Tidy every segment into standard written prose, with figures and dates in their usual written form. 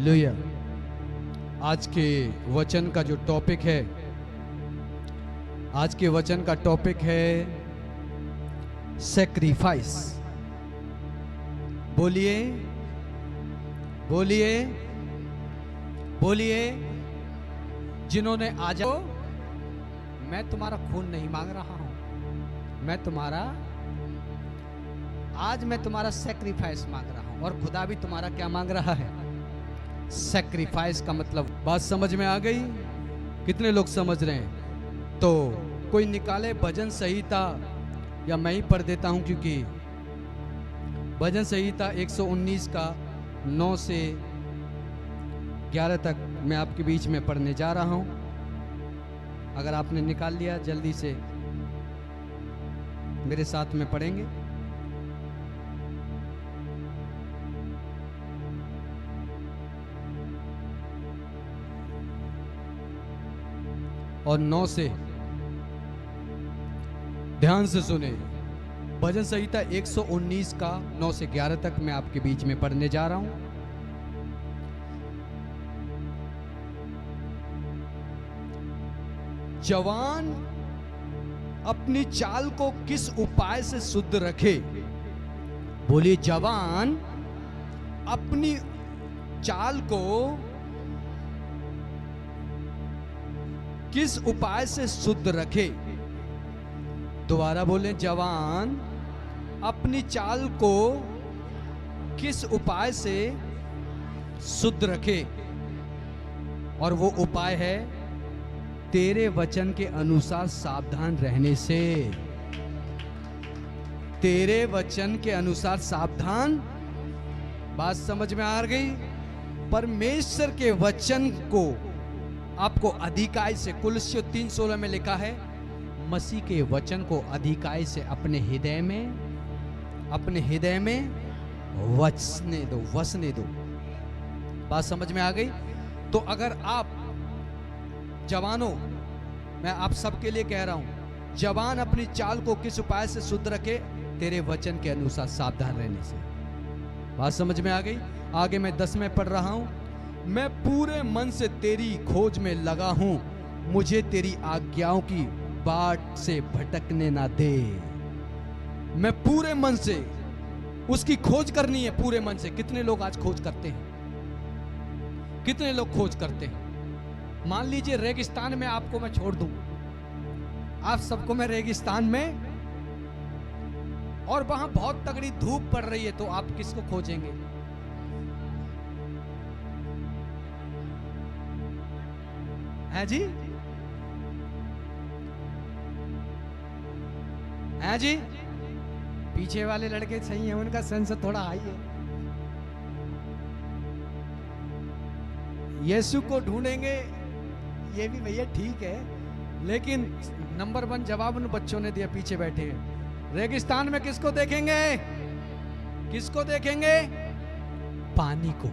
Hallelujah. आज के वचन का जो टॉपिक है, आज के वचन का टॉपिक है सैक्रिफाइस। बोलिए बोलिए बोलिए। जिन्होंने आज, मैं तुम्हारा खून नहीं मांग रहा हूं, आज मैं तुम्हारा सैक्रिफाइस मांग रहा हूं। और खुदा भी तुम्हारा क्या मांग रहा है? सैक्रिफाइस का मतलब बात समझ में आ गई? कितने लोग समझ रहे हैं? तो कोई निकाले भजन संहिता, या मैं ही पढ़ देता हूं, क्योंकि भजन संहिता 119 का 9 से 11 तक मैं आपके बीच में पढ़ने जा रहा हूं। अगर आपने निकाल लिया, जल्दी से मेरे साथ में पढ़ेंगे। और 9 से ध्यान से सुने। भजन संहिता 119 का 9 से 11 तक मैं आपके बीच में पढ़ने जा रहा हूं। जवान अपनी चाल को किस उपाय से शुद्ध रखे? बोलिए, जवान अपनी चाल को किस उपाय से शुद्ध रखे? दोबारा बोले, जवान अपनी चाल को किस उपाय से शुद्ध रखे? और वो उपाय है तेरे वचन के अनुसार सावधान रहने से। तेरे वचन के अनुसार सावधान। बात समझ में आ गई? परमेश्वर के वचन को आपको अधिकाई से, कुलस्सियों 3:16 में लिखा है, मसीह के वचन को अधिकाई से अपने हृदय में वसने दो। बात समझ में आ गई? तो अगर आप जवानों, मैं आप सबके लिए कह रहा हूं, जवान अपनी चाल को किस उपाय से शुद्ध रखे? तेरे वचन के अनुसार सावधान रहने से। बात समझ में आ गई? आगे मैं 10 में पढ़ रहा हूं। मैं पूरे मन से तेरी खोज में लगा हूं, मुझे तेरी आज्ञाओं की बाट से भटकने ना दे। मैं पूरे मन से उसकी खोज करनी है, पूरे मन से। कितने लोग आज खोज करते हैं? कितने लोग खोज करते हैं? मान लीजिए रेगिस्तान में आपको मैं छोड़ दूं, आप सबको मैं रेगिस्तान में, और वहां बहुत तगड़ी धूप पड़ रही है, तो आप किसको खोजेंगे? है जी? है जी? पीछे वाले लड़के सही है, उनका सेंस थोड़ा हाई है। यीशु को ढूंढेंगे, ये भी भैया ठीक है, लेकिन नंबर 1 जवाब उन बच्चों ने दिया, पीछे बैठे हैं। रेगिस्तान में किसको देखेंगे? किसको देखेंगे? पानी को।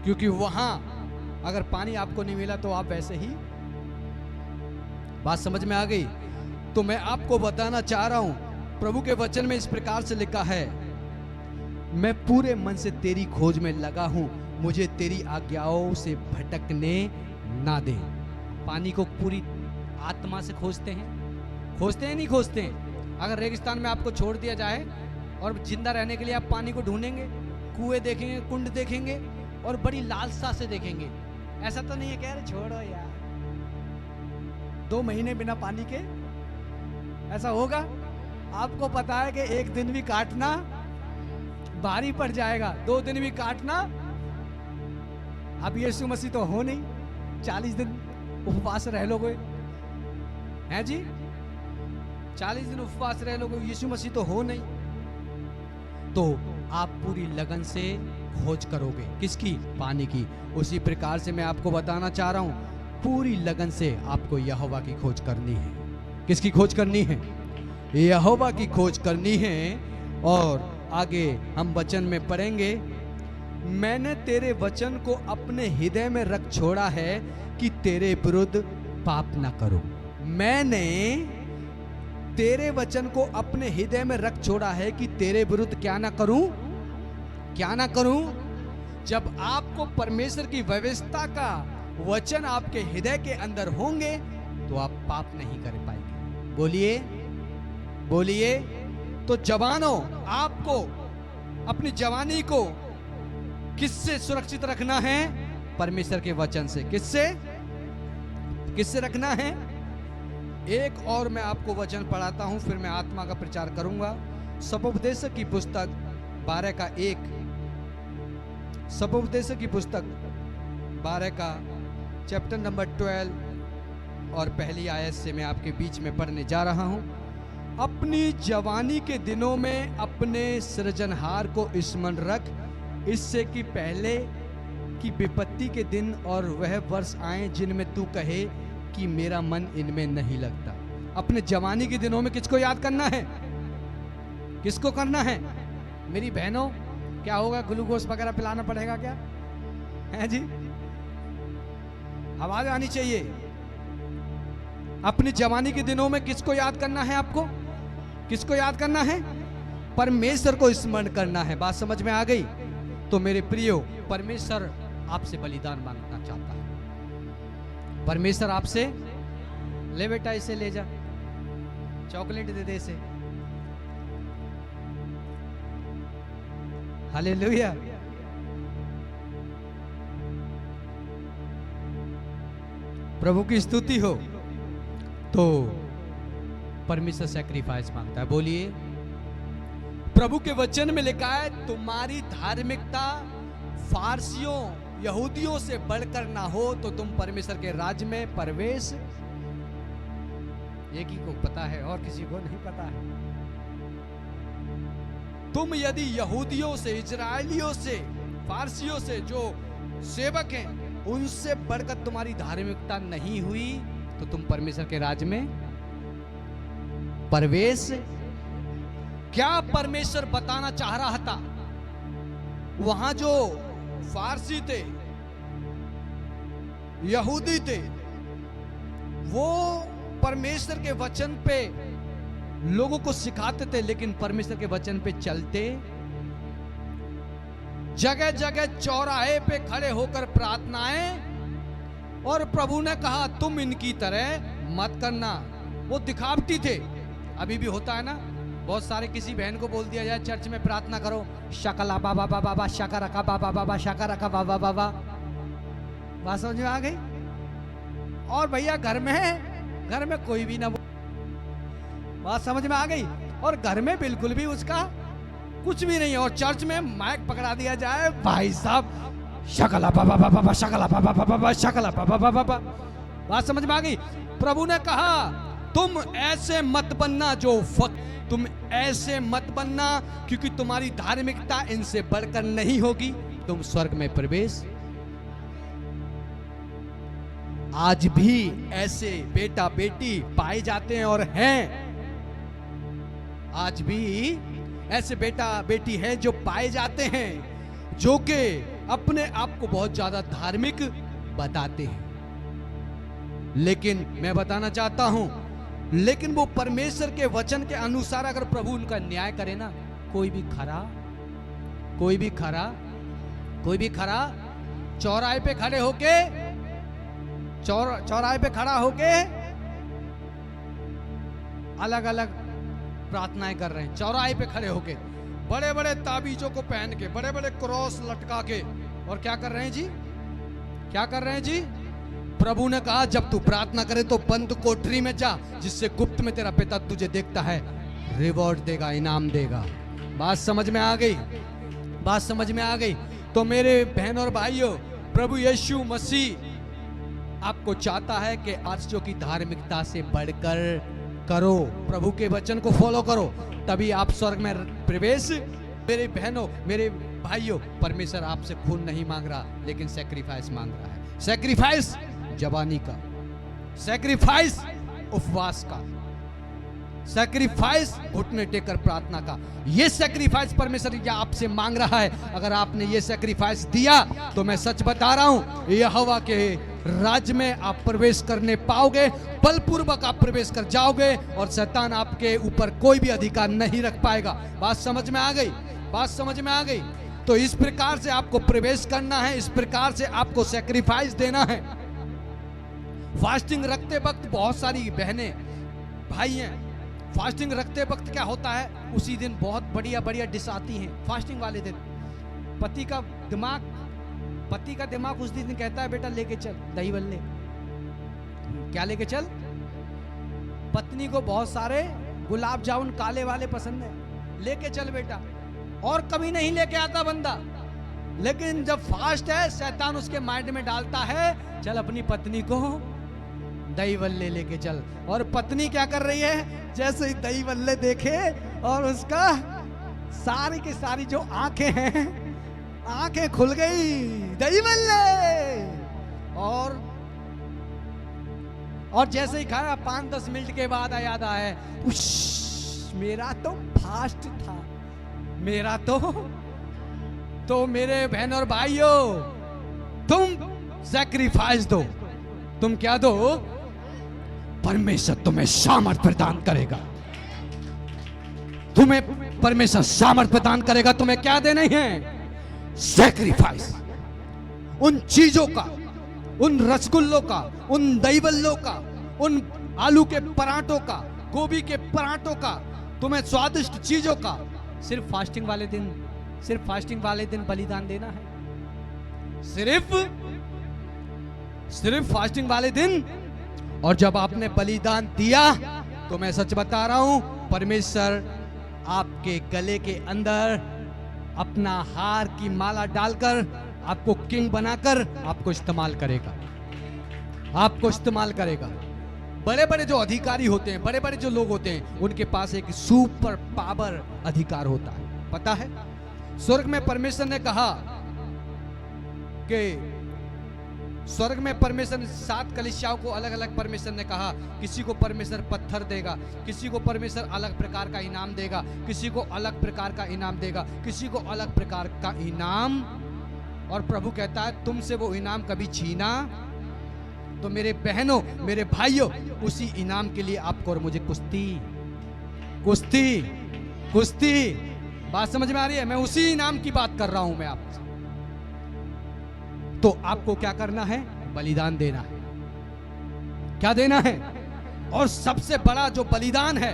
क्योंकि वहां अगर पानी आपको नहीं मिला तो आप वैसे ही। बात समझ में आ गई? तो मैं आपको बताना चाह रहा हूं, प्रभु के वचन में इस प्रकार से लिखा है, मैं पूरे मन से तेरी खोज में लगा हूं, मुझे तेरी आज्ञाओं से भटकने ना दे। पानी को पूरी आत्मा से खोजते हैं? खोजते हैं नहीं खोजते हैं? अगर रेगिस्तान में आपको छोड़ दिया जाए और जिंदा रहने के लिए आप पानी को ढूंढेंगे, कुएं देखेंगे, कुंड देखेंगे, और बड़ी लालसा से देखेंगे। ऐसा तो नहीं है कह रहे छोड़ो यार, 2 महीने बिना पानी के, ऐसा होगा? आपको पता है कि 1 दिन भी काटना भारी पड़ जाएगा, 2 दिन भी काटना। अब यीशु मसीह तो हो नहीं, 40 दिन उपवास रह लोगे, हैं जी? 40 दिन उपवास रह लोगे, यीशु मसीह तो हो नहीं। तो आप पूरी लगन से खोज करोगे, किसकी? पानी की। उसी प्रकार से मैं आपको बताना चाह रहा हूं, पूरी लगन से आपको यहोवा की खोज करनी है। किसकी खोज करनी है? यहोवा की खोज करनी है। और आगे हम वचन में पढ़ेंगे, मैंने तेरे वचन को अपने हृदय में रख छोड़ा है कि तेरे विरुद्ध पाप ना करूं। मैंने तेरे वचन को अपने हृदय में रख छोड़ा है कि तेरे विरुद्ध क्या ना करूं? क्या ना करूं? जब आपको परमेश्वर की व्यवस्था का वचन आपके हृदय के अंदर होंगे तो आप पाप नहीं कर पाएंगे। बोलिए बोलिए। तो जवानों, आपको अपनी जवानी को किससे सुरक्षित रखना है? परमेश्वर के वचन से। किससे किससे रखना है? एक और मैं आपको वचन पढ़ाता हूं, फिर मैं आत्मा का प्रचार करूंगा। सपोपदेशक की पुस्तक 12 का 1, सपोपदेशक की पुस्तक 12 का चैप्टर नंबर 12 और पहली आयत से मैं आपके बीच में पढ़ने जा रहा हूं। अपनी जवानी के दिनों में अपने सृजनहार को स्मरण रख, इससे कि पहले की विपत्ति के दिन और वह वर्ष आए जिनमें तू कहे कि मेरा मन इनमें नहीं लगता। अपने जवानी के दिनों में किसको याद करना है? किसको करना है? मेरी बहनों, क्या होगा? ग्लूकोज वगैरह पिलाना पड़ेगा क्या है जी? आवाज आनी चाहिए। अपनी जवानी के दिनों में किसको याद करना है? आपको किसको याद करना है? परमेश्वर को स्मरण करना है। बात समझ में आ गई? तो मेरे प्रियो, परमेश्वर आपसे बलिदान मांगना चाहता है। परमेश्वर आपसे, ले बेटा इसे ले जा, चॉकलेट दे दे इसे। हालेलुया। प्रभु की स्तुति हो। तो परमेश्वर सैक्रिफाइस मांगता है। बोलिए। प्रभु के वचन में लिखा है, तुम्हारी धार्मिकता फारसियों यहूदियों से बढ़कर ना हो तो तुम परमेश्वर के राज्य में प्रवेश। एक ही को पता है और किसी को नहीं पता है। तुम यदि यहूदियों से, इजरायलियों से, फारसियों से जो सेवक हैं उनसे बढ़कर तुम्हारी धार्मिकता नहीं हुई तो तुम परमेश्वर के राज्य में प्रवेश। क्या परमेश्वर बताना चाह रहा था? वहां जो फारसी थे, यहूदी थे, वो परमेश्वर के वचन पे लोगों को सिखाते थे, लेकिन परमेश्वर के वचन पे चलते। जगह जगह चौराहे पे खड़े होकर प्रार्थनाएं, और प्रभु ने कहा तुम इनकी तरह मत करना। वो दिखावटी थे। अभी भी होता है ना, बहुत सारे किसी बहन को बोल दिया जाए चर्च में प्रार्थना करो, शकला बाबा बाबा बाबा, शका रखा बाबा बाबा, शका रखा बाबा बाबा। बात समझ में आ गई? और भैया घर में कोई भी ना बोल। बात समझ में आ गई? और घर में बिल्कुल भी उसका कुछ भी नहीं है, और चर्च में माइक पकड़ा दिया जाए, भाई साहब शकला बाबा बाबा, शकला बाबा बाबा, शकला बाबा बाबा। बात समझ में आ गई? प्रभु ने कहा तुम ऐसे मत बनना, तुम ऐसे मत बनना, क्योंकि तुम्हारी धार्मिकता इनसे बढ़कर नहीं होगी, तुम स्वर्ग में प्रवेश। आज भी ऐसे बेटा बेटी पाए जाते हैं और हैं। आज भी ऐसे बेटा बेटी हैं जो पाए जाते हैं, जो कि अपने आप को बहुत ज्यादा धार्मिक बताते हैं। लेकिन मैं बताना चाहता हूं, लेकिन वो परमेश्वर के वचन के अनुसार अगर प्रभु उनका न्याय करे ना, कोई भी खरा चौराहे पे खड़े होके, चौराहे पे खड़ा होके अलग अलग प्रार्थनाएं कर रहे हैं। चौराहे पे खड़े होके बड़े बड़े ताबीजों को पहन के, बड़े बड़े क्रॉस लटका के, और क्या कर रहे हैं जी? क्या कर रहे हैं जी? प्रभु ने कहा जब तू प्रार्थना करे तो बंद कोठरी में जा, जिससे गुप्त में तेरा पिता तुझे देखता है, रिवॉर्ड देगा, इनाम देगा। बात समझ में आ गई? बात समझ में आ गई? तो मेरे बहन और भाइयों, प्रभु यीशु मसीह आपको चाहता है कि आर्यों की धार्मिकता से बढ़कर करो, प्रभु के वचन को फॉलो करो, तभी आप स्वर्ग में प्रवेश। मेरे बहनों, मेरे भाइयों, परमेश्वर आपसे खून नहीं मांग रहा, लेकिन सैक्रिफाइस मांग रहा है। सैक्रिफाइस जवानी का, सैक्रिफाइस उपवास का, सैक्रिफाइस घुटने टेकर प्रार्थना का। ये सैक्रिफाइस परमेश्वर आपसे मांग रहा है। अगर आपने ये सैक्रिफाइस दिया तो मैं सच बता रहा हूं, यहोवा के राज्य में आप प्रवेश करने पाओगे, बलपूर्वक आप प्रवेश कर जाओगे, और शैतान आपके ऊपर कोई भी अधिकार नहीं रख पाएगा। बात समझ में आ गई? बात समझ में आ गई? तो इस प्रकार से आपको प्रवेश करना है, इस प्रकार से आपको सैक्रिफाइस देना है। फास्टिंग रखते वक्त बहुत सारी बहनें भाई हैं, फास्टिंग रखते वक्त क्या होता है, उसी दिन बहुत बढ़िया बढ़िया डिश आती हैं। फास्टिंग वाले दिन पति का दिमाग उस दिन कहता है बेटा लेके चल दही बल्ले। क्या लेके चल? पत्नी को बहुत सारे गुलाब जामुन काले वाले पसंद है, लेके चल बेटा। और कभी नहीं लेके आता बंदा, लेकिन जब फास्ट है शैतान उसके माइंड में डालता है चल अपनी पत्नी को दही बल्ले लेके चल। और पत्नी क्या कर रही है, जैसे ही दही बल्ले देखे और उसका सारी की सारी जो आंखें हैं, आंखें खुल गई, दही बल्ले। और जैसे ही खाया 5-10 मिनट के बाद याद आया, मेरा तो फास्ट था, मेरा तो मेरे बहन और भाइयों, तुम सैक्रिफाइस दो। तुम क्या दो? परमेश्वर तुम्हें सामर्थ प्रदान करेगा, तुम्हें परमेश्वर सामर्थ प्रदान करेगा। तुम्हें क्या देना है? सैक्रिफाइस। उन चीजों का, उन रसगुल्लों का, उन दही बल्लों का, उन आलू के पराठों का, गोभी के पराठों का, तुम्हें स्वादिष्ट चीजों का सिर्फ फास्टिंग वाले दिन बलिदान देना है। सिर्फ फास्टिंग वाले दिन। और जब आपने बलिदान दिया तो मैं सच बता रहा हूं, परमेश्वर आपके गले के अंदर अपना हार की माला डालकर आपको किंग बनाकर आपको इस्तेमाल करेगा, आपको इस्तेमाल करेगा। बड़े बड़े जो अधिकारी होते हैं, बड़े बड़े जो लोग होते हैं, उनके पास एक सुपर पावर अधिकार होता है। पता है, स्वर्ग में परमेश्वर ने कहा कि स्वर्ग में परमेश्वर 7 कलीसियाओं को अलग अलग परमेश्वर ने कहा, किसी को परमेश्वर पत्थर देगा, किसी को परमेश्वर अलग प्रकार का इनाम देगा, किसी को अलग प्रकार का इनाम देगा, किसी को अलग प्रकार का इनाम। और प्रभु कहता है तुमसे वो इनाम कभी छीना तो मेरे बहनों, मेरे भाइयों, उसी इनाम के लिए आपको और मुझे कुश्ती। बात समझ में आ रही है? मैं उसी इनाम की बात कर रहा हूं मैं आपसे। तो आपको क्या करना है? बलिदान देना है। क्या देना है? और सबसे बड़ा जो बलिदान है,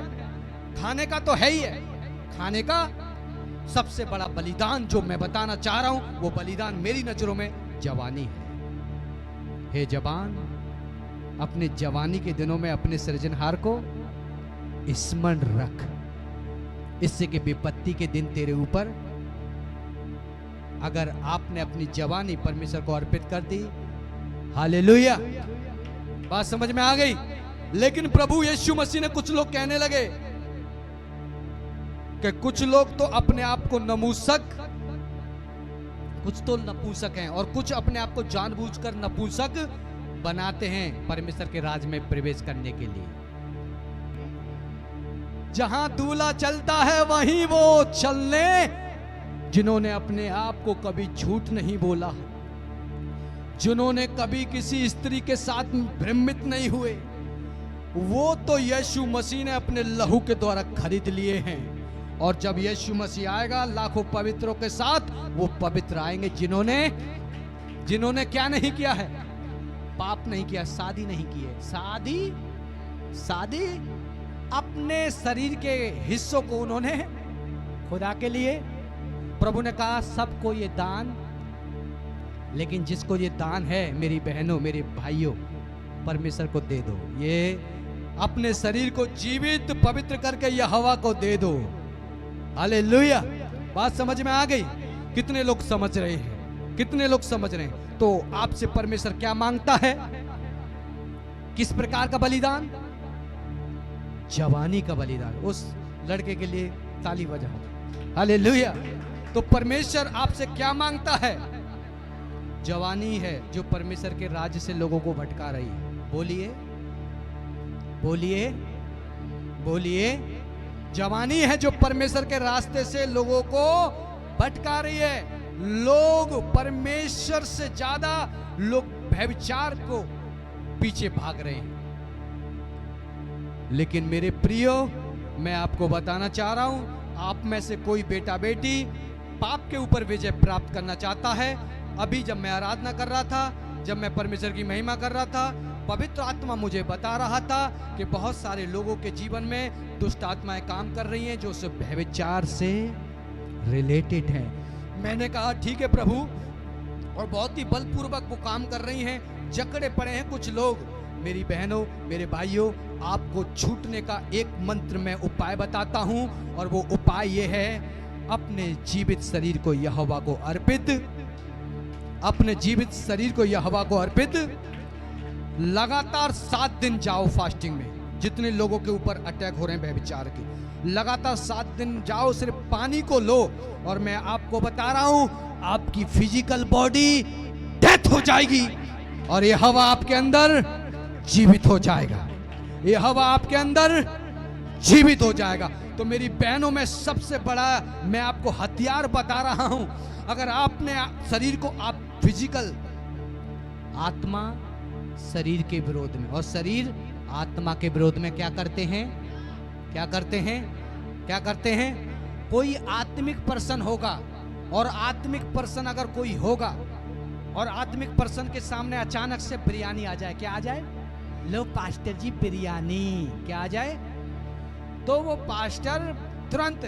खाने का तो है ही है, खाने का सबसे बड़ा बलिदान जो मैं बताना चाह रहा हूं, वो बलिदान मेरी नजरों में जवानी है। हे जवान, अपने जवानी के दिनों में अपने सृजनहार को स्मरण रख, इससे कि विपत्ति के दिन तेरे ऊपर, अगर आपने अपनी जवानी परमेश्वर को अर्पित कर दी, हालेलुया। बात समझ में आ गई? लेकिन प्रभु यीशु मसीह ने, कुछ लोग कहने लगे कि कुछ लोग तो अपने आप को नपुंसक, कुछ तो नपुंसक हैं, और कुछ अपने आप को जानबूझकर नपुंसक बनाते हैं परमेश्वर के राज में प्रवेश करने के लिए। जहां दूल्हा चलता है वहीं वो चलने, जिन्होंने अपने आप को कभी झूठ नहीं बोला, जिन्होंने कभी किसी स्त्री के साथ भ्रमित नहीं हुए, वो तो यीशु मसीह ने अपने लहू के द्वारा खरीद लिए हैं। और जब यीशु मसीह आएगा लाखों पवित्रों के साथ, वो पवित्र आएंगे जिन्होंने क्या नहीं किया है? पाप नहीं किया, शादी नहीं की है। शादी अपने शरीर के हिस्सों को उन्होंने खुदा के लिए, प्रभु ने कहा सबको ये दान, लेकिन जिसको ये दान है, मेरी बहनों, मेरे भाइयों, परमेश्वर को दे दो। ये अपने शरीर को जीवित पवित्र करके यहोवा को दे दो। हालेलुया। बात समझ में आ गई? कितने लोग समझ रहे हैं? कितने लोग समझ रहे हैं? तो आपसे परमेश्वर क्या मांगता है? किस प्रकार का बलिदान? जवानी का बलिदान। उस लड़के के लिए ताली बजाओ। हालेलुया। तो परमेश्वर आपसे क्या मांगता है? जवानी है जो परमेश्वर के राज्य से लोगों को भटका रही है। बोलिए, बोलिए, बोलिए। जवानी है जो परमेश्वर के रास्ते से लोगों को भटका रही है। लोग परमेश्वर से ज्यादा लोग व्यभिचार को पीछे भाग रहे हैं। लेकिन मेरे प्रियो, मैं आपको बताना चाह रहा हूं, आप में से कोई बेटा बेटी पाप के ऊपर विजय प्राप्त करना चाहता है। अभी जब मैं आराधना कर रहा था, जब मैं परमेश्वर की महिमा कर रहा था, पवित्र आत्मा मुझे बता रहा था कि बहुत सारे लोगों के जीवन में दुष्ट आत्माएं काम कर रही हैं जो सिर्फ व्यभिचार से रिलेटेड है। मैंने कहा ठीक है प्रभु, और बहुत ही बलपूर्वक वो काम कर रही हैं, जकड़े पड़े हैं कुछ लोग। मेरी बहनों, मेरे भाइयों, आपको छूटने का एक मंत्र मैं उपाय बताता हूं, और वो उपाय ये है, अपने जीवित शरीर को यहोवा को अर्पित, अपने जीवित शरीर को यहोवा को अर्पित लगातार 7 दिन जाओ फास्टिंग में। जितने लोगों के ऊपर अटैक हो रहे हैं व्यभिचार के, लगातार 7 दिन जाओ, सिर्फ पानी को लो, और मैं आपको बता रहा हूं आपकी फिजिकल बॉडी डेथ हो जाएगी और ये हवा आपके अंदर जीवित हो जाएगा, ये हवा आपके अंदर जीवित हो जाएगा। तो मेरी बहनों में सबसे बड़ा मैं आपको हथियार बता रहा हूं, अगर आपने शरीर को, आप फिजिकल, आत्मा शरीर के विरोध में और शरीर आत्मा के विरोध में क्या करते हैं, क्या करते हैं, क्या करते हैं। कोई आत्मिक पर्सन होगा, और आत्मिक पर्सन अगर कोई होगा और आत्मिक पर्सन के सामने अचानक से बिरयानी आ जाए, क्या आ जाए, लो पास्टर जी बिरयानी, क्या आ जाए, तो वो पास्टर तुरंत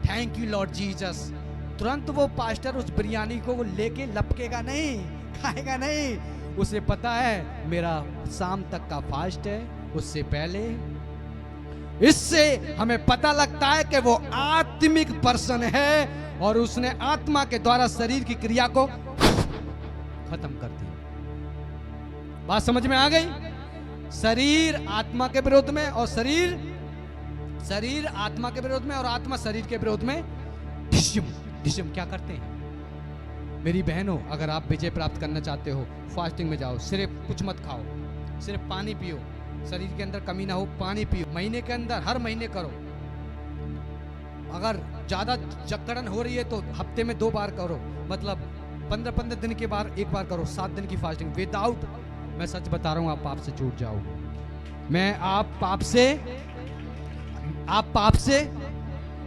थैंक यू लॉर्ड जीसस, तुरंत वो पास्टर उस बिरयानी को लेके लपकेगा नहीं, खाएगा नहीं। उसे पता है मेरा शाम तक का फास्ट है, उससे पहले। इससे हमें पता लगता है कि वो आत्मिक पर्सन है और उसने आत्मा के द्वारा शरीर की क्रिया को खत्म कर दिया। बात समझ में आ गई? शरीर आत्मा के विरोध में और शरीर आत्मा के विरोध में और आत्मा शरीर के विरोध में ढिशम क्या करते हैं। मेरी बहनों, अगर आप विजय प्राप्त करना चाहते हो, फास्टिंग में जाओ, सिर्फ कुछ मत खाओ, सिर्फ पानी पियो, शरीर के अंदर कमी ना हो, पानी पियो। महीने के अंदर हर महीने करो। अगर ज्यादा जकड़न हो रही है तो हफ्ते में 2 बार करो, मतलब 15-15 दिन के बाद 1 बार करो। 7 दिन की फास्टिंग विदाउट, मैं सच बता रहा हूं, आप पाप से छूट जाओगे। मैं आप पाप से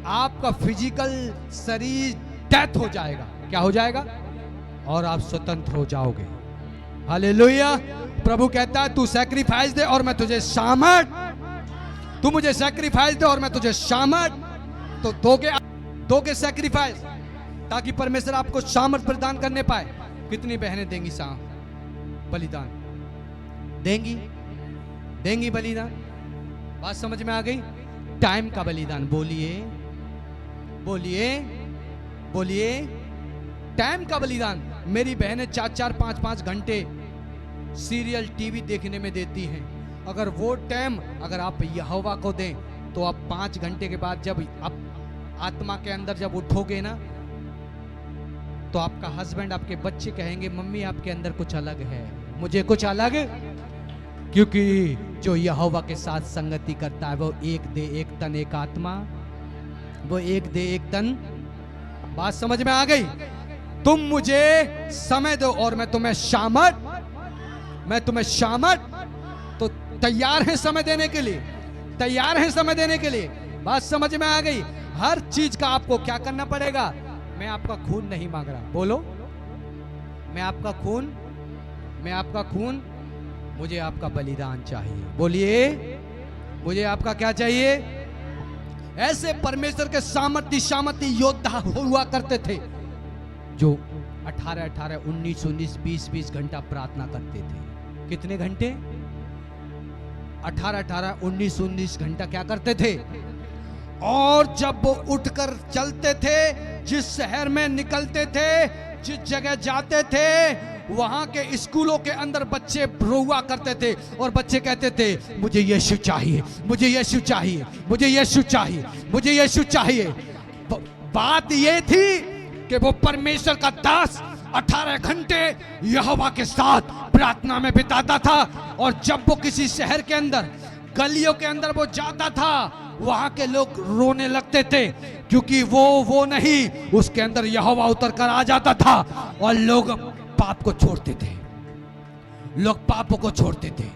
आपका फिजिकल शरीर डेथ हो जाएगा। क्या हो जाएगा? और आप स्वतंत्र हो जाओगे। हालेलुया। प्रभु कहता है तू सैक्रिफाइस दे और मैं तुझे सामर्थ, तू मुझे सैक्रिफाइस दे और मैं तुझे सामर्थ। तो दोगे सैक्रिफाइस, ताकि परमेश्वर आपको सामर्थ प्रदान करने पाए। कितनी बहनें देंगी बलिदान? देंगी बलिदान। बात समझ में आ गई? टाइम का बलिदान। बोलिए टाइम का बलिदान। मेरी बहनें 4-4, 5-5 घंटे सीरियल टीवी देखने में देती हैं। अगर वो टाइम अगर आप यहोवा को दें तो आप 5 घंटे के बाद जब आप आत्मा के अंदर जब उठोगे ना, तो आपका हस्बैंड, आपके बच्चे कहेंगे मम्मी आपके अंदर कुछ अलग है, मुझे कुछ अलग। क्योंकि जो यहोवा के साथ संगति करता है वो एक दे एक तन एक आत्मा, वो एक दे एक तन। बात समझ में आ गई? तुम मुझे समय दो और मैं तुम्हें सामर्थ। तो तैयार हैं समय देने के लिए, तैयार हैं समय देने के लिए। बात समझ में आ गई? हर चीज का आपको क्या करना पड़ेगा? मैं आपका खून नहीं मांग रहा, बोलो मैं आपका खून, मुझे आपका बलिदान चाहिए। बोलिए मुझे आपका क्या चाहिए? ऐसे परमेश्वर के सामर्थी योद्धा हुआ करते थे जो 18-18, 19-19, 20-20 घंटा प्रार्थना करते थे। कितने घंटे? 18-18, 19-19 घंटा क्या करते थे? और जब वो उठकर चलते थे, जिस शहर में निकलते थे, जिस जगह जाते थे, वहां के स्कूलों के अंदर बच्चे रोआ करते थे और बच्चे कहते थे मुझे यीशु चाहिए, मुझे यीशु चाहिए, मुझे यीशु चाहिए, मुझे यीशु चाहिए। बात ये थी कि वो परमेश्वर का दास 18 घंटे यहोवा के साथ प्रार्थना में बिताता था। और जब वो किसी शहर के अंदर, गलियों के अंदर वो जाता था, वहां के लोग रोने लगते थे, क्योंकि वो नहीं, उसके अंदर यहोवा उतर कर आ जाता था और लोग पाप को छोड़ते थे, लोग पापों को छोड़ते थे।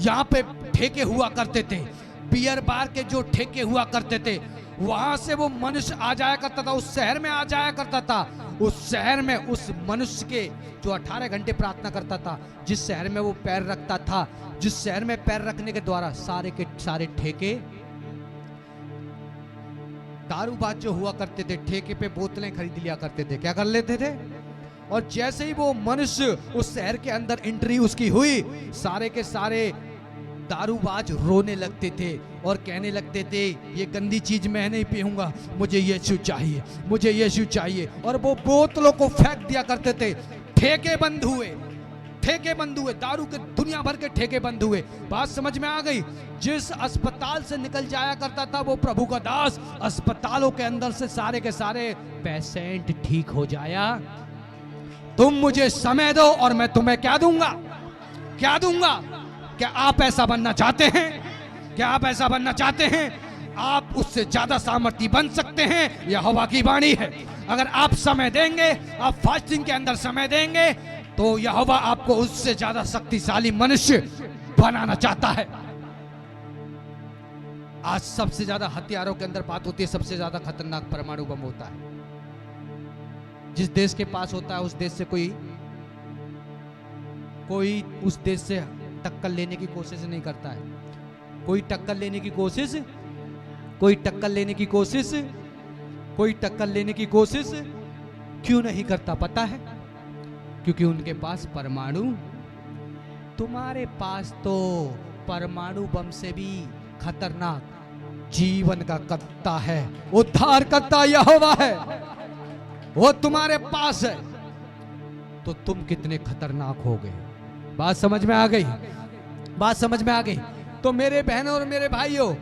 यहाँ पे ठेके हुआ करते थे, बियर बार के जो ठेके हुआ करते थे, वहां से वो मनुष्य आ जाया करता था, उस शहर में आ जाया करता था। उस शहर में उस मनुष्य के जो 18 घंटे प्रार्थना करता था, जिस शहर में वो पैर रखता था, जिस शहर में पैर रखने के द्वारा सारे के सारे ठेके, दारूबाज जो हुआ करते थे, ठेके पे बोतलें खरीद लिया करते थे, क्या कर लेते थे। और जैसे ही वो मनुष्य उस शहर के अंदर एंट्री उसकी हुई, सारे के सारे दारूबाज रोने लगते थे और कहने लगते थे, ये गंदी चीज मैं नहीं पीऊंगा, मुझे यीशु चाहिए, मुझे यीशु चाहिए। और वो बोतलों को फेंक दिया करते थे। ठेके बंद हुए, ठेके बंद हुए, दारू के दुनिया भर के ठेके बंद हुए। बात समझ में आ गई। जिस अस्पताल से निकल जाया करता था वो प्रभु का दास, अस्पतालों के अंदर से सारे के सारे पेशेंट ठीक हो जाया। तुम मुझे समय दो और मैं तुम्हें क्या दूंगा, क्या दूंगा। क्या आप ऐसा बनना चाहते हैं? क्या आप ऐसा बनना चाहते हैं? आप उससे ज्यादा सामर्थ्य बन सकते हैं, यह यहोवा की वाणी है। अगर आप समय देंगे, आप फास्टिंग के अंदर समय देंगे, तो यहोवा आपको उससे ज्यादा शक्तिशाली मनुष्य बनाना चाहता है। आज सबसे ज्यादा हथियारों के अंदर बात होती है, सबसे ज्यादा खतरनाक परमाणु बम होता है। जिस देश के पास होता है उस देश से कोई उस देश से टक्कर लेने की कोशिश नहीं करता है। कोई टक्कर लेने की कोशिश क्यों नहीं करता पता है? क्योंकि उनके पास परमाणु, तुम्हारे पास तो परमाणु बम से भी खतरनाक जीवन का कर्ता है, उद्धार करता यहोवा है, वो तुम्हारे पास है। तो तुम कितने खतरनाक हो गए। बात समझ में आ गई? बात समझ में आ गई? तो मेरे बहनों और मेरे भाइयों,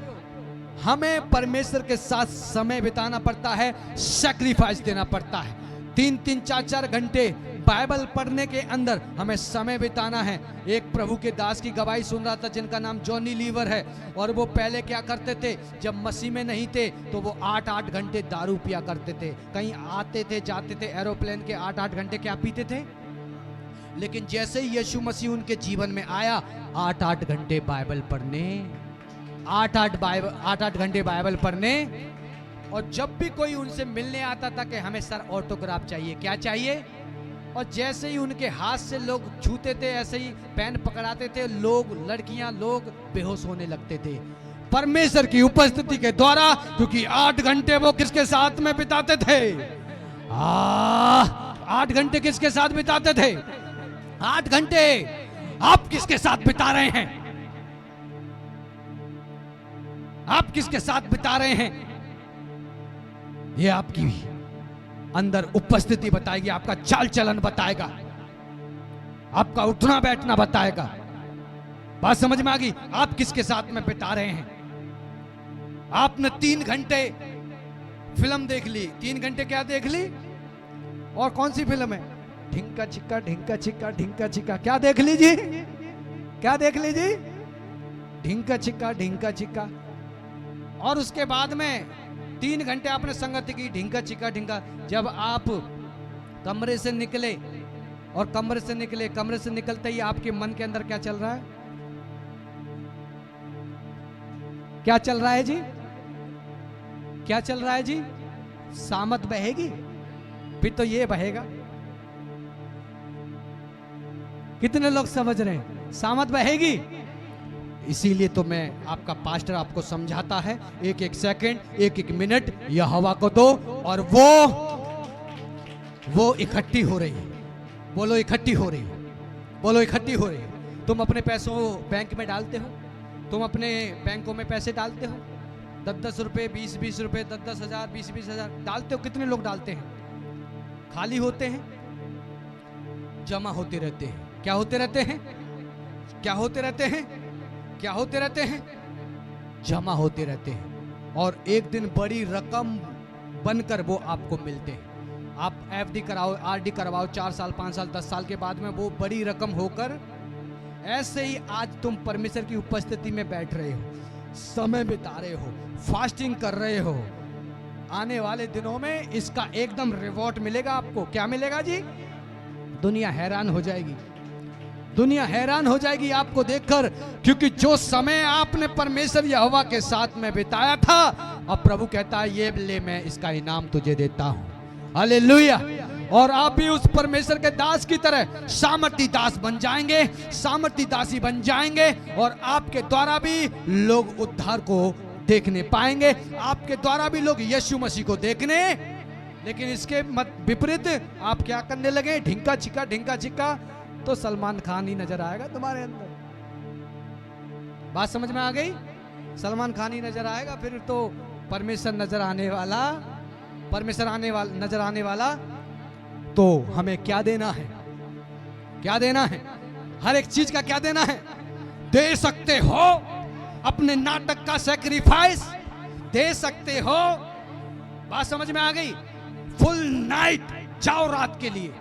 हमें परमेश्वर के साथ समय बिताना पड़ता है, सैक्रिफाइस देना पड़ता है। 3-3, 4-4 घंटे बाइबल पढ़ने के अंदर हमें समय बिताना है। एक प्रभु के दास की गवाही सुन रहा था जिनका नाम जॉनी लीवर है, और वो पहले क्या करते थे, जब मसीह में नहीं थे तो वो 8-8 घंटे दारू पिया करते थे। कहीं आते थे जाते थे, एरोप्लेन के 8-8 घंटे क्या पीते थे। लेकिन जैसे ही यीशु मसीह उनके जीवन में आया, 8-8 घंटे बाइबल पढ़ने, 8-8 घंटे बाइबल पढ़ने। और जब भी कोई उनसे मिलने आता था कि हमें सर ऑटोग्राफ चाहिए, क्या चाहिए, और जैसे ही उनके हाथ से लोग छूते थे, ऐसे ही पेन पकड़ाते थे, लोग, लड़कियां, लोग बेहोश होने लगते थे परमेश्वर की उपस्थिति के द्वारा। क्योंकि 8 घंटे वो किसके साथ में बिताते थे? 8 घंटे किसके साथ बिताते थे? 8 घंटे आप किसके साथ बिता रहे हैं? आप किसके साथ बिता रहे हैं? ये आपकी अंदर उपस्थिति बताएगी, आपका चाल चलन बताएगा, आपका उठना बैठना बताएगा। बात समझ में आ गई? आप किसके साथ में बिता रहे हैं? आपने 3 घंटे फिल्म देख ली, 3 घंटे क्या देख ली? और कौन सी फिल्म है? ढिंका छिक्का ढिंका छिक्का ढिंका छिक्का। क्या देख ली जी? क्या देख ली जी? ढिंका छिक्का ढिंका छिक्का। और उसके बाद में 3 घंटे आपने संगति की, ढिंका छिक्का ढिंका। जब आप कमरे से निकले और कमरे से निकलते ही आपके मन के अंदर क्या चल रहा है? क्या चल रहा है जी? क्या चल रहा है जी? सामत बहेगी, फिर तो ये बहेगा। कितने लोग समझ रहे हैं? सामत बहेगी। इसीलिए तो मैं आपका पास्टर आपको समझाता है, एक एक सेकंड, एक एक मिनट यहोवा को दो, और वो इकट्ठी हो रही है। बोलो इकट्ठी हो रही है, बोलो इकट्ठी हो रही है। तुम अपने पैसों बैंक में डालते हो, तुम अपने बैंकों में पैसे डालते हो, 10-10 रुपए, 20-20 रुपए, 10-10 हजार, 20-20 हजार डालते हो। कितने लोग डालते हैं? खाली होते हैं, जमा होते रहते हैं। क्या होते रहते हैं? क्या होते रहते हैं? क्या होते रहते हैं? जमा होते रहते हैं। और एक दिन बड़ी रकम बनकर वो आपको मिलते हैं। आप एफडी कराओ, आरडी करवाओ, 4 साल, 5 साल, 10 साल के बाद में वो बड़ी रकम होकर, ऐसे ही आज तुम परमेश्वर की उपस्थिति में बैठ रहे हो, समय बिता रहे हो, फास्टिंग कर रहे हो। आने वाले दिनों में इसका एकदम रिवॉर्ड मिलेगा आपको। क्या मिलेगा जी? दुनिया हैरान हो जाएगी। दुनिया हैरान हो जाएगी आपको देखकर, क्योंकि जो समय आपने परमेश्वर यहोवा के साथ में बिताया था, अब प्रभु कहता है ये ले मैं इसका इनाम तुझे देता हूं। हालेलुया। और आप भी उस परमेश्वर के दास की तरह सामर्थी दास बन जाएंगे, सामर्थी दासी बन जाएंगे, और आपके द्वारा भी लोग उद्धार को देखने पाएंगे, आपके द्वारा भी लोग यीशु मसीह को देखने। लेकिन इसके मत विपरीत आप क्या करने लगे, ढिंका छिक्का, तो सलमान खान ही नजर आएगा तुम्हारे अंदर। बात समझ में आ गई? सलमान खान ही नजर आएगा, फिर तो परमेश्वर नजर आने वाला तो हमें क्या देना है? क्या देना है? हर एक चीज का क्या देना है? दे सकते हो अपने नाटक का सैक्रिफाइस, दे सकते हो। बात समझ में आ गई? फुल नाइट जाओ रात के लिए,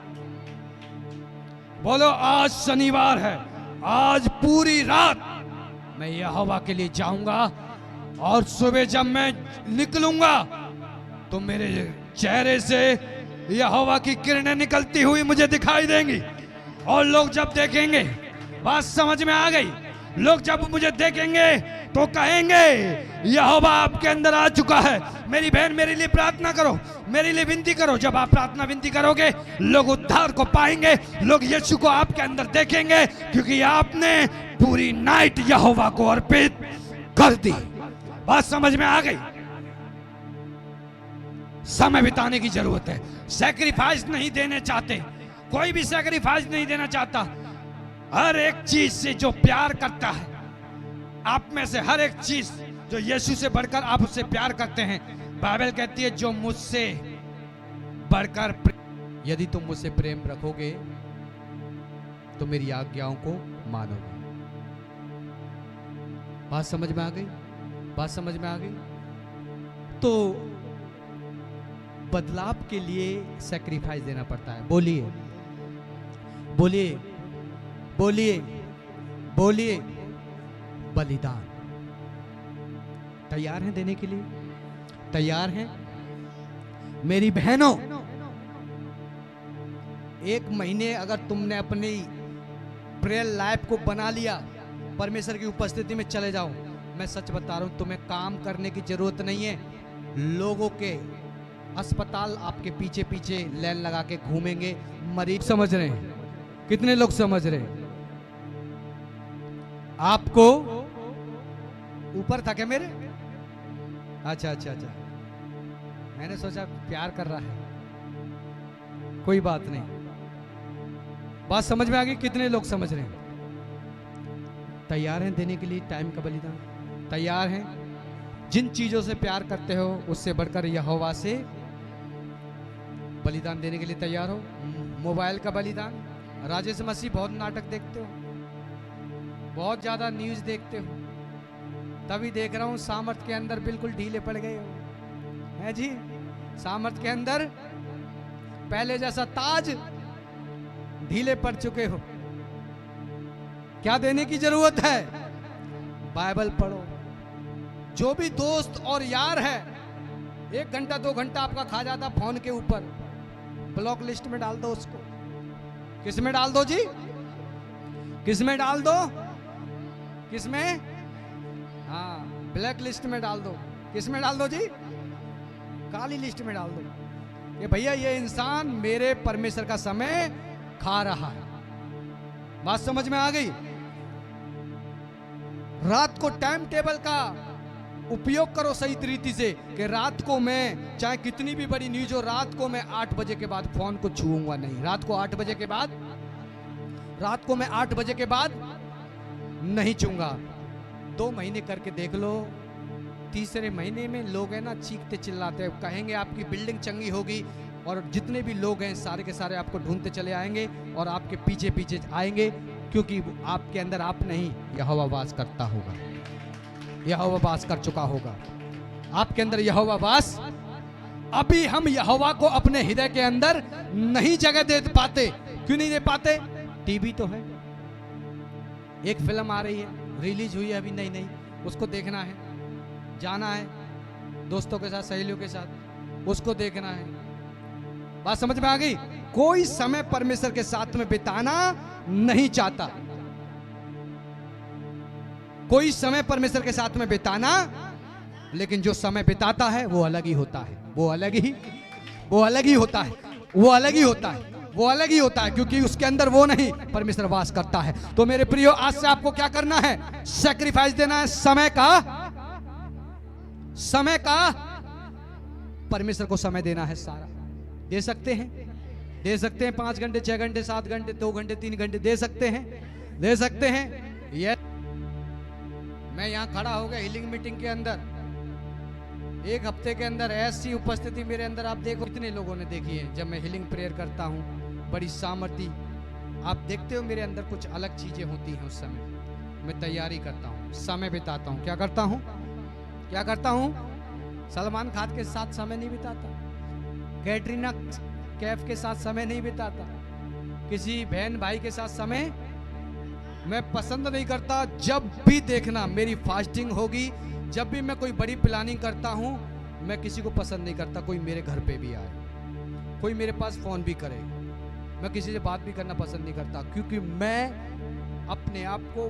बोलो आज शनिवार है, आज पूरी रात मैं यहोवा के लिए जाऊंगा, और सुबह जब मैं निकलूंगा तो मेरे चेहरे से यहोवा की किरणें निकलती हुई मुझे दिखाई देंगी। और लोग जब देखेंगे, बात समझ में आ गई, लोग जब मुझे देखेंगे तो कहेंगे यहोवा आपके अंदर आ चुका है। मेरी बहन मेरे लिए प्रार्थना करो, मेरे लिए विनती करो। जब आप प्रार्थना विनती करोगे, लोग उद्धार को पाएंगे, लोग यीशु को आपके अंदर देखेंगे, क्योंकि आपने पूरी नाइट यहोवा को अर्पित कर दी। बात समझ में आ गई? समय बिताने की जरूरत है। सैक्रिफाइस नहीं देने चाहते, कोई भी सैक्रिफाइस नहीं देना चाहता। हर एक चीज से जो प्यार करता है, आप में से हर एक चीज जो यीशु से बढ़कर आप उससे प्यार करते हैं, बाइबल कहती है जो मुझसे बढ़कर, यदि तुम मुझसे प्रेम रखोगे तो मेरी आज्ञाओं को मानोगे। बात समझ में आ गई? बात समझ में आ गई? तो बदलाव के लिए सैक्रिफाइस देना पड़ता है। बोलिए बोलिए बोलिए बोलिए, बलिदान। तैयार हैं देने के लिए? तैयार हैं मेरी बहनों? एक महीने अगर तुमने अपनी प्रेयर लाइफ को बना लिया, परमेश्वर की उपस्थिति में चले जाओ, मैं सच बता रहा हूं, तुम्हें काम करने की जरूरत नहीं है। लोगों के अस्पताल आपके पीछे पीछे लाइन लगा के घूमेंगे, मरीज। समझ रहे हैं? कितने लोग समझ रहे हैं? आपको ऊपर था क्या मेरे? अच्छा अच्छा अच्छा, मैंने सोचा प्यार कर रहा है। कोई बात नहीं, बात समझ में आ गई? कितने लोग समझ रहे हैं? तैयार हैं देने के लिए टाइम का बलिदान? तैयार हैं? जिन चीजों से प्यार करते हो उससे बढ़कर यहोवा से बलिदान देने के लिए तैयार हो? मोबाइल का बलिदान। राजेश मसीह बहुत नाटक देखते हो, बहुत ज्यादा न्यूज देखते हो, तभी देख रहा हूं सामर्थ के अंदर बिल्कुल ढीले पड़ गए हो, है जी? सामर्थ के अंदर पहले जैसा ताज ढीले पड़ चुके हो। क्या देने की जरूरत है? बाइबल पढ़ो। जो भी दोस्त और यार है, 1 घंटा 2 घंटा आपका खा जाता फोन के ऊपर, ब्लॉक लिस्ट में डाल दो उसको। किस में डाल दो जी? किस में डाल दो? किस में? हाँ, ब्लैक लिस्ट में डाल दो। किस में डाल दो जी? काली लिस्ट में डाल दो कि भैया ये इंसान मेरे परमेश्वर का समय खा रहा है। बात समझ में आ गई? रात को टाइम टेबल का उपयोग करो सही तरीके से, कि रात को मैं चाहे कितनी भी बड़ी न्यूज हो, रात को मैं 8 बजे के बाद फोन को छूऊंगा नहीं। रात को 8 बजे के बाद, रात को मैं 8 बजे के बाद नहीं छूऊंगा। 2 महीने करके देख लो, तीसरे महीने में लोग हैं ना चीखते चिल्लाते कहेंगे आपकी बिल्डिंग चंगी होगी, और जितने भी लोग हैं सारे के सारे आपको ढूंढते चले आएंगे और आपके पीछे पीछे आएंगे, क्योंकि आपके अंदर आप नहीं, यहोवा वास करता होगा, यहोवा वास कर चुका होगा आपके अंदर। यहोवा वास, अभी हम यहोवा को अपने हृदय के अंदर नहीं जगह दे पाते। क्यों नहीं दे पाते? टीवी तो है, एक फिल्म आ रही है, रिलीज हुई है अभी नई नई, उसको देखना है, जाना है दोस्तों के साथ, सहेलियों के साथ, उसको देखना है। बात समझ में आ गई? कोई समय परमेश्वर के साथ में बिताना नहीं चाहता, कोई समय परमेश्वर के साथ में बिताना, लेकिन जो समय बिताता है वो अलग ही होता है, वो अलग ही होता है, वो अलग ही होता है, वो अलग ही होता है, क्योंकि उसके अंदर वो नहीं, परमेश्वर वास करता है। तो मेरे प्रियो, आज से आपको क्या करना है? सैक्रिफाइस देना है समय का परमेश्वर को समय देना है सारा। दे सकते हैं 5 घंटे, 6 घंटे, 7 घंटे, 2 घंटे, 3 घंटे दे सकते हैं। ये मैं यहां खड़ा हो गया हीलिंग मीटिंग के अंदर, 1 हफ्ते के अंदर ऐसी उपस्थिति मेरे अंदर आप देखो कितने लोगों ने देखी है। जब मैं हीलिंग प्रेयर करता हूं, बड़ी सामर्थ्य आप देखते हो मेरे अंदर, कुछ अलग चीजें होती हैं। उस समय मैं तैयारी करता हूं, समय बिताता हूं। क्या करता हूं? सलमान खान के साथ समय नहीं बिताता, कैटरीना कैफ के साथ समय नहीं बिताता, किसी बहन भाई के साथ समय मैं पसंद नहीं करता। जब भी देखना मेरी फास्टिंग होगी, जब भी मैं कोई बड़ी प्लानिंग करता हूं, मैं किसी को पसंद नहीं करता कोई मेरे घर पे भी आए, कोई मेरे पास फोन भी करे, मैं किसी से बात भी करना पसंद नहीं करता, क्योंकि मैं अपने आप को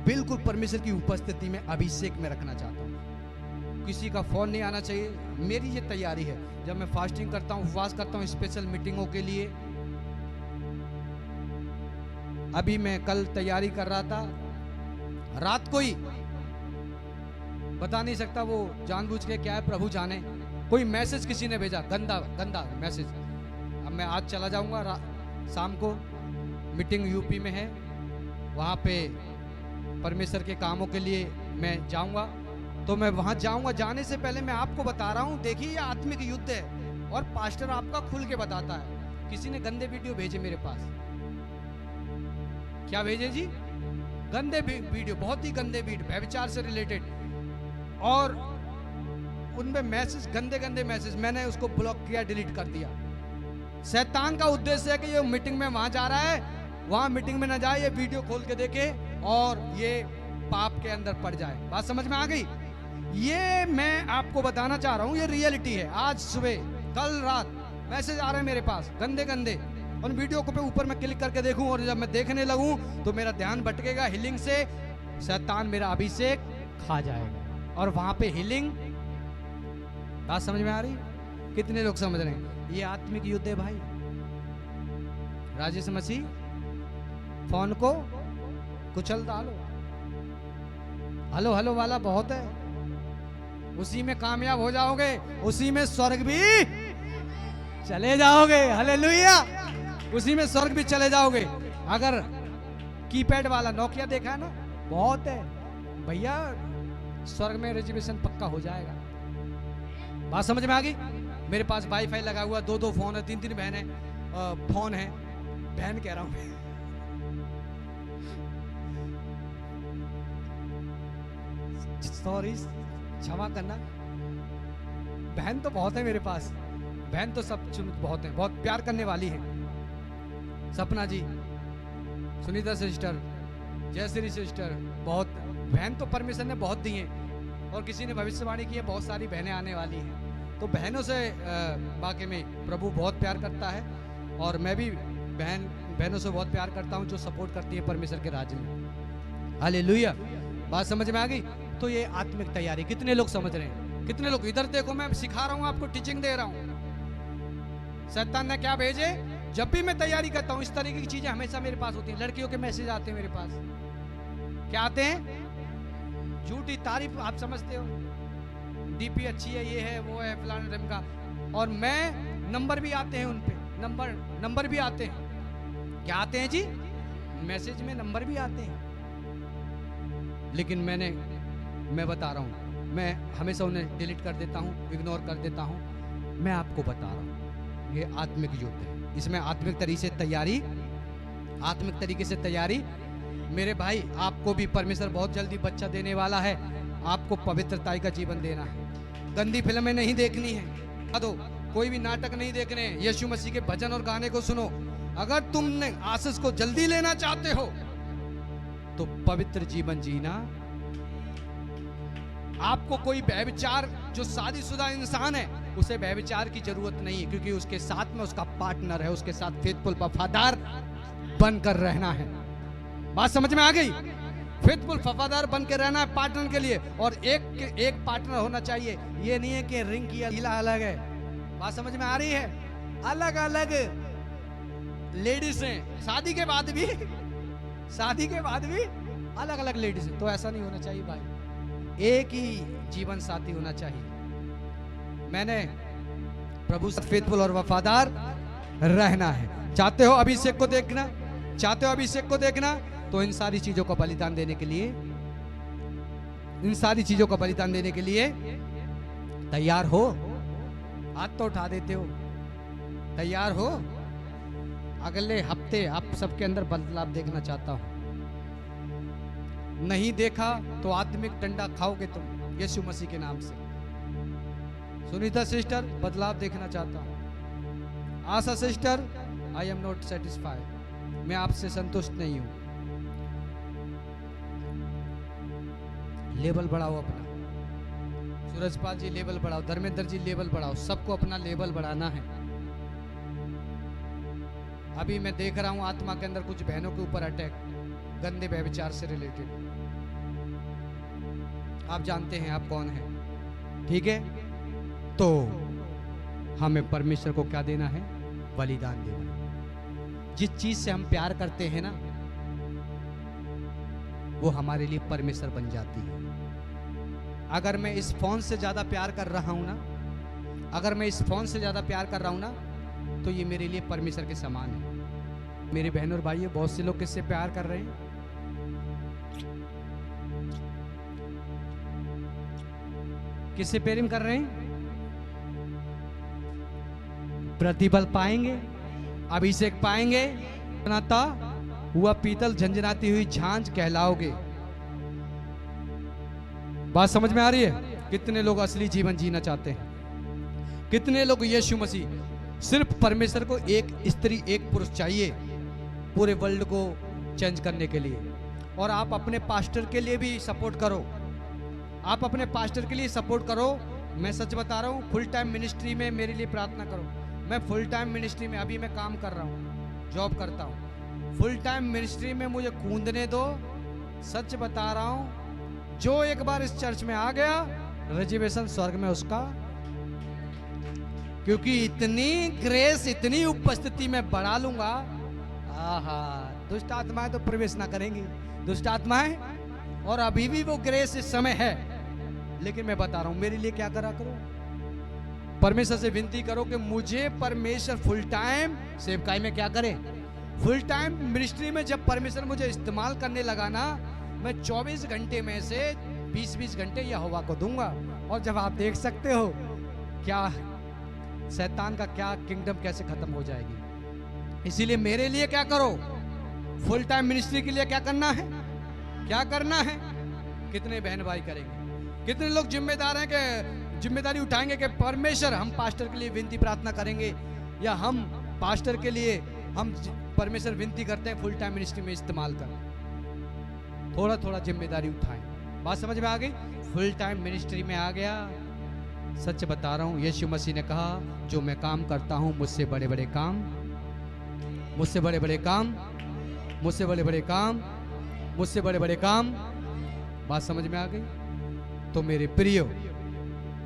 बिल्कुल परमेश्वर की उपस्थिति में, अभिषेक में रखना चाहता हूं। किसी का फोन नहीं आना चाहिए। मेरी ये तैयारी है। जब मैं फास्टिंग करता हूं, उपवास करता हूं स्पेशल मीटिंगों के लिए। अभी मैं कल तैयारी कर रहा था, रात को ही, बता नहीं सकता वो जानबूझ के क्या है, प्रभु जाने, कोई मैसेज किसी ने भेजा, गंदा मैसेज। अब मैं आज चला जाऊंगा शाम को, मीटिंग यूपी में है, वहां पे परमेश्वर के कामों के लिए मैं जाऊंगा। तो मैं वहां जाऊंगा, जाने से पहले मैं आपको बता रहा हूं, देखिए ये आत्मिक युद्ध है, और पास्टर आपका खुल के बताता है। किसी ने गंदे वीडियो भेजे मेरे पास, क्या भेजे जी? गंदे वीडियो, बहुत ही गंदे वीडियो, व्यभिचार से रिलेटेड, और उनमें मैसेज, गंदे मैसेज। मैंने उसको ब्लॉक किया, डिलीट कर दिया। शैतान का उद्देश्य है कि ये मीटिंग में वहां जा रहा है, वहां मीटिंग में ना जाए, ये वीडियो खोल के देखे और ये पाप के अंदर पड़ जाए। बात समझ में आ गई? ये मैं आपको बताना चाह रहा हूं, ये रियलिटी है। आज सुबह, कल रात मैसेज आ रहे हैं मेरे पास गंदे, उन वीडियो को पे ऊपर मैं क्लिक करके देखूं, और जब मैं देखने लगूं तो मेरा ध्यान भटकेगा हीलिंग से, शैतान मेरा अभिषेक खा जाएगा, और वहां पे हीलिंग। बात समझ में आ रही? कितने लोग समझ रहे हैं? ये आत्मिक युद्ध है भाई। राजेश मसीह, फोन को कुचल डालो, हेलो वाला बहुत है, उसी में कामयाब हो जाओगे, उसी में स्वर्ग भी चले जाओगे। हालेलुया! उसी में स्वर्ग भी चले जाओगे। अगर कीपैड वाला नोकिया देखा है ना, बहुत है भैया, स्वर्ग में रिजर्वेशन पक्का हो जाएगा। बात समझ में आ गई? मेरे पास वाईफाई लगा हुआ, 2 फोन है, 3 बहन है, फोन है, बहन कह रहा हूं सॉरी, क्षमा करना। बहन तो बहुत है मेरे पास, बहन तो सब बहुत है, बहुत प्यार करने वाली है। सपना जी, सुनीता सिस्टर, जयश्री सिस्टर, बहुत बहन तो परमेश्वर ने बहुत दी हैं, और किसी ने भविष्यवाणी की है बहुत सारी बहनें आने वाली हैं। तो बहनों से वाकई में प्रभु बहुत प्यार करता है, और मैं भी बहनों से बहुत प्यार करता हूं जो सपोर्ट करती है परमेश्वर के राज्य में। हालेलुया! बात समझ में आ गई? तो ये आत्मिक तैयारी, कितने लोग समझ रहे हैं? कितने लोग? इधर देखो, मैं सिखा रहा हूं आपको, टीचिंग दे रहा हूं। शैतान ने क्या भेजे? जब भी मैं तैयारी करता हूं, इस तरीके की चीजें हमेशा मेरे पास होती हैं। लड़कियों के मैसेज आते हैं मेरे पास, क्या आते हैं? झूठी तारीफ, आप समझते हो, डीपी अच्छी है, ये है, वो है, फलाना ढंग का, और मैं नंबर भी आते हैं उन पे, नंबर भी आते हैं। क्या आते हैं जी? मैसेज में नंबर भी आते हैं। लेकिन मैं बता रहा हूं, मैं हमेशा उन्हें डिलीट कर देता हूं, इग्नोर कर देता हूं। मैं आपको बता रहा हूं, ये आत्मिक युद्ध है। इसमें आत्मिक तरीके से तैयारी। मेरे भाई, आपको भी परमेश्वर बहुत जल्दी बच्चा देने वाला है। आपको पवित्रता का जीवन देना है। गंदी फिल्में नहीं देखनी है, दो कोई भी नाटक नहीं देखने हैं। यीशु मसीह के भजन और गाने को सुनो। अगर तुमने आशीष को जल्दी लेना चाहते हो तो पवित्र जीवन जीना आपको कोई व्यभिचार, जो शादीशुदा इंसान है उसे व्यभिचार की जरूरत नहीं है, क्योंकि उसके साथ में उसका पार्टनर है, उसके साथ फेथफुल वफादार बनकर रहना है। बात समझ में आ गई? फेथफुल वफादार बन के रहना है पार्टनर के लिए, और एक पार्टनर होना चाहिए। ये नहीं है कि रिंग की लीला अलग है। बात समझ में आ रही है? अलग अलग लेडीज हैं, शादी के बाद भी अलग अलग लेडीज हैं। तो ऐसा नहीं होना चाहिए भाई, एक ही जीवन साथी होना चाहिए। मैंने प्रभु से फेथफुल और वफादार रहना है। चाहते हो अभिषेक को देखना, तो इन सारी चीजों का बलिदान देने के लिए तैयार हो। हाथ तो उठा देते हो, तैयार हो? अगले हफ्ते आप सबके अंदर बदलाव देखना चाहता हूं। नहीं देखा तो आत्मिक डंडा खाओगे तुम, यीशु मसीह के नाम से। सुनीता सिस्टर, बदलाव देखना चाहता हूं। Asha sister, I am not satisfied, मैं आपसे संतुष्ट नहीं हूं। लेवल बढ़ाओ अपना। सूरजपाल जी लेवल बढ़ाओ, धर्मेंद्र जी लेवल बढ़ाओ, सबको अपना लेवल बढ़ाना है। अभी मैं देख रहा हूं आत्मा के अंदर कुछ बहनों के ऊपर अटैक, गंदे व्यभिचार से रिलेटेड। आप जानते हैं आप कौन हैं, ठीक है? तो हमें परमेश्वर को क्या देना है? बलिदान देना है। जिस चीज से हम प्यार करते हैं ना, वो हमारे लिए परमेश्वर बन जाती है। अगर मैं इस फोन से ज्यादा प्यार कर रहा हूं ना, तो ये मेरे लिए परमेश्वर के समान है। मेरे बहनों और भाइयों, बहुत से लोग किससे प्यार कर रहे हैं? किससे प्रेम कर रहे हैं? प्रतिफल पाएंगे, अभिषेक पाएंगे, बनाता हुआ पीतल झंझनाती हुई झांझ कहलाओगे। बात समझ में आ रही है? कितने लोग असली जीवन जीना चाहते हैं? कितने लोग यीशु मसीह, सिर्फ परमेश्वर को एक स्त्री एक पुरुष चाहिए पूरे वर्ल्ड को चेंज करने के लिए। और आप अपने पास्टर के लिए भी सपोर्ट करो, मैं सच बता रहा हूँ, फुल टाइम मिनिस्ट्री में मेरे लिए प्रार्थना करो। मैं फुल टाइम मिनिस्ट्री में अभी मैं काम कर रहा हूँ, जॉब करता हूँ। फुल टाइम मिनिस्ट्री में मुझे कूदने दो। सच बता रहा हूँ, जो एक बार इस चर्च में आ गया, रिजर्वेशन स्वर्ग में उसका, क्योंकि इतनी ग्रेस, इतनी उपस्थिति में बढ़ा लूंगा। आहा, दुष्ट आत्माएं तो प्रवेश ना करेंगी, दुष्ट आत्माएं। और अभी भी वो ग्रेस इस समय है, लेकिन मैं बता रहा हूं, मेरे लिए क्या करा करो? परमेश्वर से विनती करो कि मुझे परमेश्वर फुल टाइम सेवकाई में क्या करे, फुल टाइम मिनिस्ट्री में। जब परमेश्वर मुझे इस्तेमाल करने लगा ना, मैं 24 घंटे में से 20-20 घंटे यहोवा को दूंगा। और जब आप देख सकते हो क्या शैतान का क्या किंगडम कैसे खत्म हो जाएगी। इसीलिए मेरे लिए क्या करो? फुल टाइम मिनिस्ट्री के लिए क्या करना है? कितने बहन भाई करेंगे? कितने लोग जिम्मेदार हैं कि जिम्मेदारी उठाएंगे कि परमेश्वर, हम पास्टर के लिए विनती प्रार्थना करेंगे, या हम पास्टर के लिए हम परमेश्वर विनती करते हैं फुल टाइम मिनिस्ट्री में इस्तेमाल कर। थोड़ा थोड़ा जिम्मेदारी उठाएं। बात समझ में आ गई? फुल टाइम मिनिस्ट्री में आ गया। सच बता रहा हूं, यीशु मसीह ने कहा, जो मैं काम करता हूं, मुझसे बड़े बड़े काम, मुझसे बड़े बड़े काम, मुझसे बड़े बड़े काम, मुझसे बड़े बड़े काम। बात समझ में आ गई? तो मेरे प्रियो,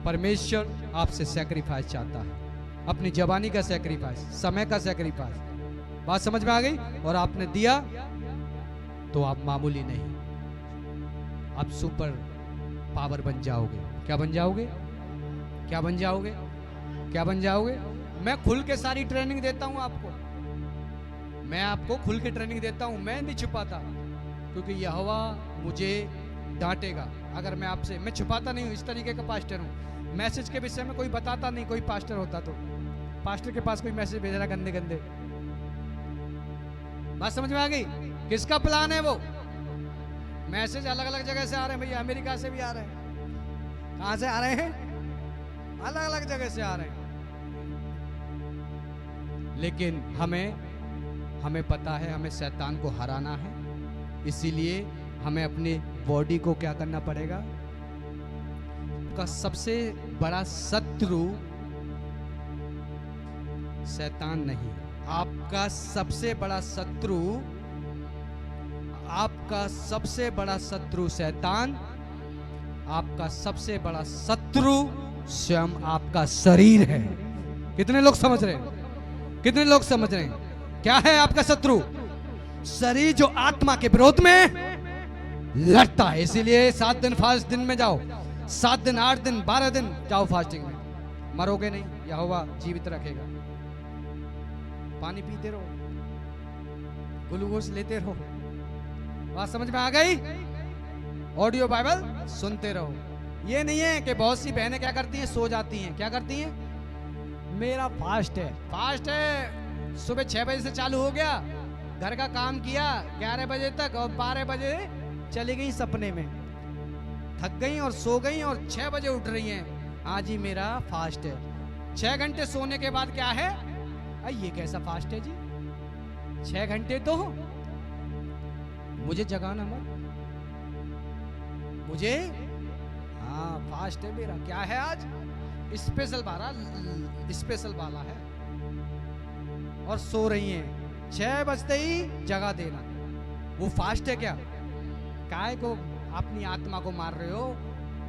परमेश्वर आपसे सैक्रिफाइस चाहता है, अपनी जवानी का सैक्रिफाइस, समय का सैक्रिफाइस। बात समझ में आ गई? और आपने दिया तो आप मामूली नहीं, आप सुपर पावर बन जाओगे। क्या बन जाओगे? क्या बन जाओगे? क्या बन जाओगे? मैं खुल के सारी ट्रेनिंग देता हूं आपको, मैं आपको खुल के ट्रेनिंग देता हूं, मैं नहीं छुपाता, क्योंकि यहोवा मुझे डांटेगा अगर मैं आपसे, मैं छुपाता नहीं हूं। इस तरीके का पास्टर हूं, मैसेज के विषय में कोई बताता नहीं। कोई पास्टर होता तो पास्टर के पास कोई मैसेज भेज रहा गंदे गंदे। बात समझ में आ गई? किसका प्लान है वो? मैसेज अलग अलग जगह से आ रहे हैं भैया, अमेरिका से भी आ रहे हैं। कहां से आ रहे हैं? अलग अलग जगह से आ रहे हैं। लेकिन हमें पता है हमें शैतान को हराना है, इसीलिए हमें अपनी बॉडी को क्या करना पड़ेगा? आपका सबसे बड़ा शत्रु शैतान नहीं, आपका सबसे बड़ा शत्रु, आपका सबसे बड़ा शत्रु शैतान, आपका सबसे बड़ा शत्रु स्वयं आपका शरीर है। कितने लोग समझ रहे हैं? कितने लोग समझ रहे हैं? क्या है आपका शत्रु? शरीर, जो आत्मा के विरोध में लड़ता है। इसीलिए 7 दिन फास्ट दिन में जाओ, 7 दिन 8 दिन 12 दिन जाओ फास्टिंग में, मरोगे नहीं, यहोवा जीवित रखेगा। पानी पीते रहो, ग्लूकोज लेते रहो। बात समझ में आ गई? ऑडियो बाइबल सुनते रहो। ये नहीं है कि बहुत सी बहनें क्या करती हैं, सो जाती हैं। क्या करती हैं? मेरा फास्ट है, फास्ट है। सुबह 6 बजे से चालू हो गया, घर का काम किया 11 बजे तक, और 12 बजे चली गई सपने में, थक गई और सो गई, और 6 बजे उठ रही हैं। आज ही मेरा फास्ट है। 6 घंटे सोने के बाद क्या है? ये कैसा फास्ट है जी? 6 घंटे तो हो, मुझे जगाना मत, मुझे, हाँ फास्ट है मेरा। क्या है आज? स्पेशल वाला है। और सो रही हैं, 6 बजते ही जगा देना, वो फास्ट है क्या? काय को अपनी आत्मा को मार रहे हो,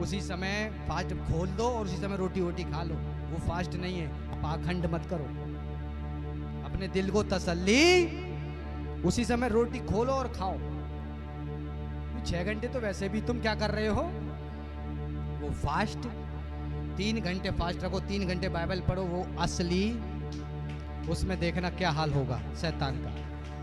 उसी समय फास्ट खोल दो और उसी समय रोटी वोटी खा लो, वो फास्ट नहीं है। पाखंड मत करो, अपने दिल को तसल्ली, उसी समय रोटी खोलो और खाओ। 6 घंटे तो वैसे भी तुम क्या कर रहे हो, वो फास्ट। 3 घंटे फास्ट रखो, 3 घंटे बाइबल पढ़ो, वो असली। उसमें देखना क्या हाल होगा शैतान का।